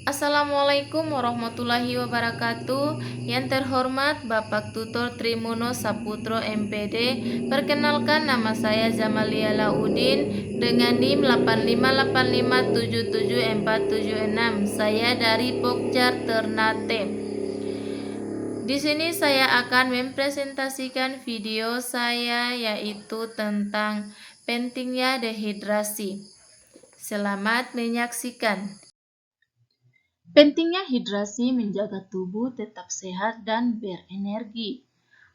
Assalamualaikum warahmatullahi wabarakatuh. Yang terhormat Bapak Tutor Trimuno Saputro MPD, perkenalkan nama saya Zamalia Laudin dengan NIM 858577476. Saya dari Pokjar Ternate. Di sini saya akan mempresentasikan video saya yaitu tentang pentingnya dehidrasi. Selamat menyaksikan. Pentingnya hidrasi menjaga tubuh tetap sehat dan berenergi.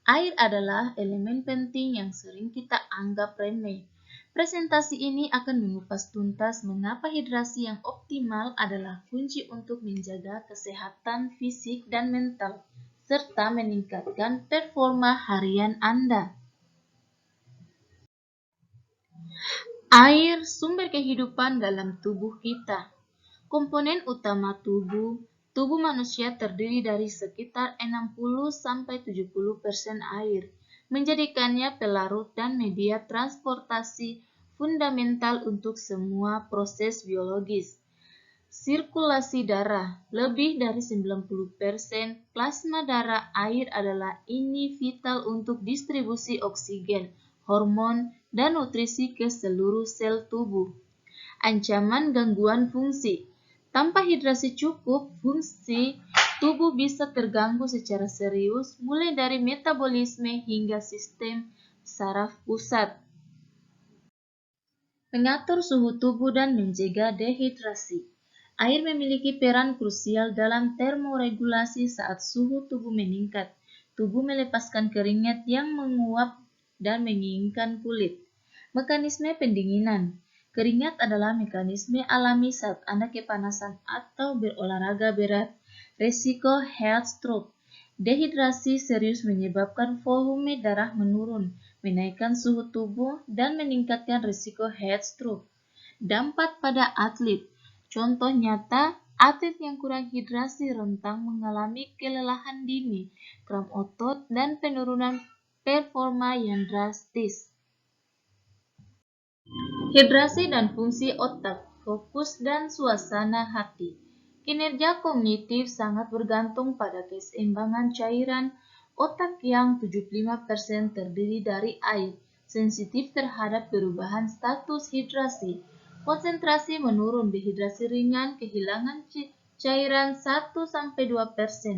Air adalah elemen penting yang sering kita anggap remeh. Presentasi ini akan mengupas tuntas mengapa hidrasi yang optimal adalah kunci untuk menjaga kesehatan fisik dan mental, serta meningkatkan performa harian Anda. Air sumber kehidupan dalam tubuh kita. Komponen utama tubuh manusia terdiri dari sekitar 60-70% air, menjadikannya pelarut dan media transportasi fundamental untuk semua proses biologis. Sirkulasi darah, lebih dari 90% plasma darah air adalah ini vital untuk distribusi oksigen, hormon, dan nutrisi ke seluruh sel tubuh. Ancaman gangguan fungsi. Tanpa hidrasi cukup, fungsi tubuh bisa terganggu secara serius, mulai dari metabolisme hingga sistem saraf pusat. Mengatur suhu tubuh dan mencegah dehidrasi. Air memiliki peran krusial dalam termoregulasi saat suhu tubuh meningkat. Tubuh melepaskan keringat yang menguap dan menginginkan kulit. Mekanisme pendinginan. Keringat adalah mekanisme alami saat Anda kepanasan atau berolahraga berat. Risiko heat stroke. Dehidrasi serius menyebabkan volume darah menurun, menaikkan suhu tubuh, dan meningkatkan risiko heat stroke. Dampak pada atlet. Contoh nyata, atlet yang kurang hidrasi rentan mengalami kelelahan dini, kram otot, dan penurunan performa yang drastis. Hidrasi dan fungsi otak, fokus dan suasana hati. Kinerja kognitif sangat bergantung pada keseimbangan cairan otak yang 75% terdiri dari air, sensitif terhadap perubahan status hidrasi. Konsentrasi menurun, dehidrasi ringan, kehilangan cairan 1-2%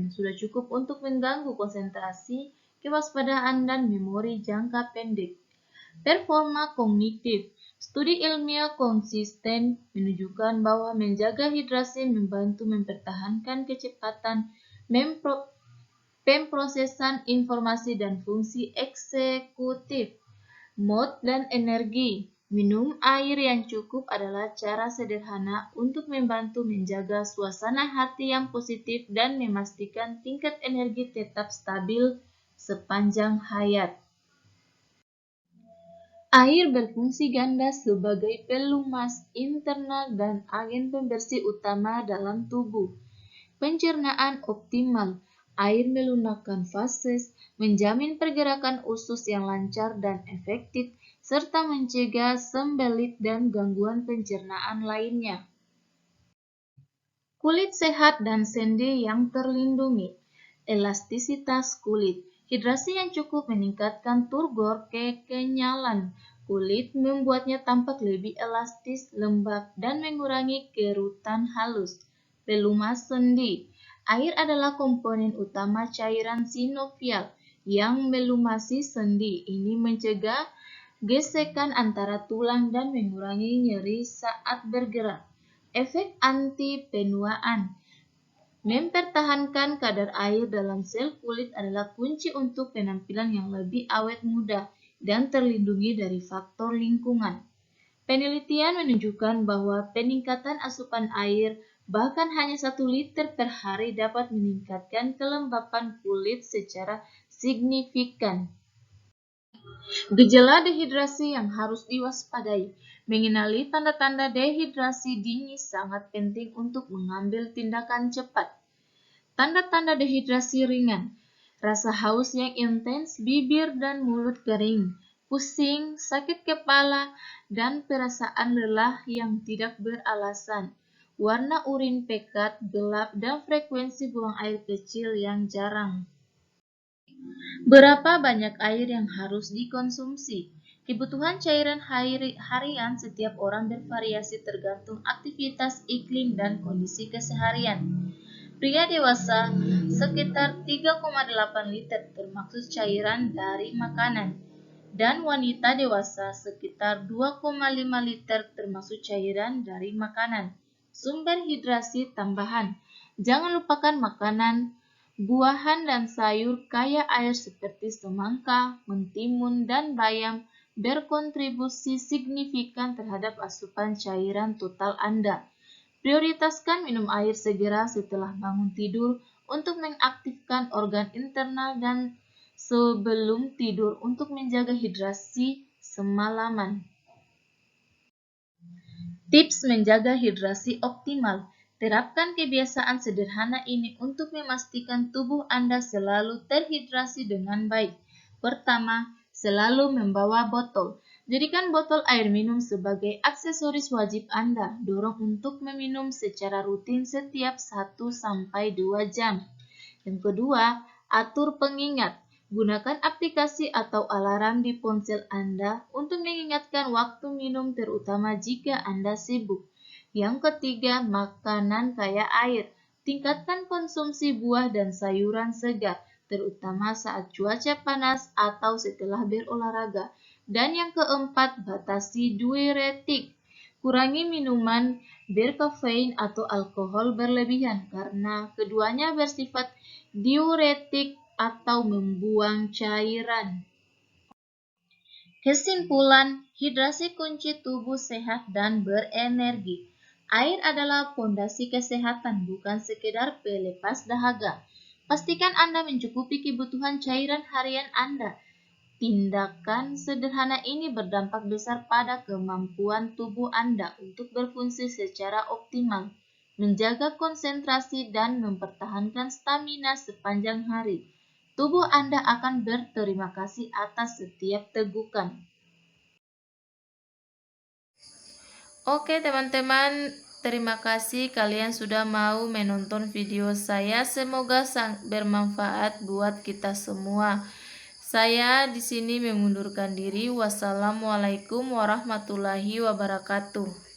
sudah cukup untuk mengganggu konsentrasi, kewaspadaan, dan memori jangka pendek. Performa kognitif. Studi ilmiah konsisten menunjukkan bahwa menjaga hidrasi membantu mempertahankan kecepatan pemrosesan informasi dan fungsi eksekutif. Mood dan energi. Minum air yang cukup adalah cara sederhana untuk membantu menjaga suasana hati yang positif dan memastikan tingkat energi tetap stabil sepanjang hayat. Air berfungsi ganda sebagai pelumas internal dan agen pembersih utama dalam tubuh. Pencernaan optimal. Air melunakkan fases, menjamin pergerakan usus yang lancar dan efektif, serta mencegah sembelit dan gangguan pencernaan lainnya. Kulit sehat dan sendi yang terlindungi. Elastisitas kulit. Hidrasi yang cukup meningkatkan turgor kekenyalan kulit, membuatnya tampak lebih elastis, lembab, dan mengurangi kerutan halus. Pelumas sendi. Air adalah komponen utama cairan sinovial yang melumasi sendi. Ini mencegah gesekan antara tulang dan mengurangi nyeri saat bergerak. Efek anti-penuaan. Mempertahankan kadar air dalam sel kulit adalah kunci untuk penampilan yang lebih awet muda dan terlindungi dari faktor lingkungan. Penelitian menunjukkan bahwa peningkatan asupan air bahkan hanya 1 liter per hari dapat meningkatkan kelembapan kulit secara signifikan. Gejala dehidrasi yang harus diwaspadai. Mengenali tanda-tanda dehidrasi dini sangat penting untuk mengambil tindakan cepat. Tanda-tanda dehidrasi ringan. Rasa haus yang intens, bibir dan mulut kering, pusing, sakit kepala, dan perasaan lelah yang tidak beralasan. warna urin pekat, gelap, dan frekuensi buang air kecil yang jarang. Berapa banyak air yang harus dikonsumsi? Kebutuhan cairan harian setiap orang bervariasi tergantung aktivitas iklim dan kondisi keseharian. Pria dewasa sekitar 3,8 liter termasuk cairan dari makanan, dan wanita dewasa sekitar 2,5 liter termasuk cairan dari makanan. Sumber hidrasi tambahan. Jangan lupakan makanan, buahan dan sayur kaya air seperti semangka, mentimun, dan bayam berkontribusi signifikan terhadap asupan cairan total Anda. Prioritaskan minum air segera setelah bangun tidur untuk mengaktifkan organ internal dan sebelum tidur untuk menjaga hidrasi semalaman. Tips menjaga hidrasi optimal. Terapkan kebiasaan sederhana ini untuk memastikan tubuh Anda selalu terhidrasi dengan baik. Pertama, selalu membawa botol. Jadikan botol air minum sebagai aksesoris wajib Anda. Dorong untuk meminum secara rutin setiap 1-2 jam. Yang kedua, atur pengingat. Gunakan aplikasi atau alarm di ponsel Anda untuk mengingatkan waktu minum terutama jika Anda sibuk. Yang ketiga, makanan kaya air. Tingkatkan konsumsi buah dan sayuran segar, terutama saat cuaca panas atau setelah berolahraga. Dan yang keempat, batasi diuretik. Kurangi minuman berkafein atau alkohol berlebihan karena keduanya bersifat diuretik atau membuang cairan. Kesimpulan, hidrasi kunci tubuh sehat dan berenergi. Air adalah fondasi kesehatan, bukan sekedar pelepas dahaga. Pastikan Anda mencukupi kebutuhan cairan harian Anda. Tindakan sederhana ini berdampak besar pada kemampuan tubuh Anda untuk berfungsi secara optimal, menjaga konsentrasi, dan mempertahankan stamina sepanjang hari. Tubuh Anda akan berterima kasih atas setiap tegukan. Oke teman-teman, terima kasih kalian sudah mau menonton video saya. Semoga bermanfaat buat kita semua. Saya di sini mengundurkan diri. Wassalamualaikum warahmatullahi wabarakatuh.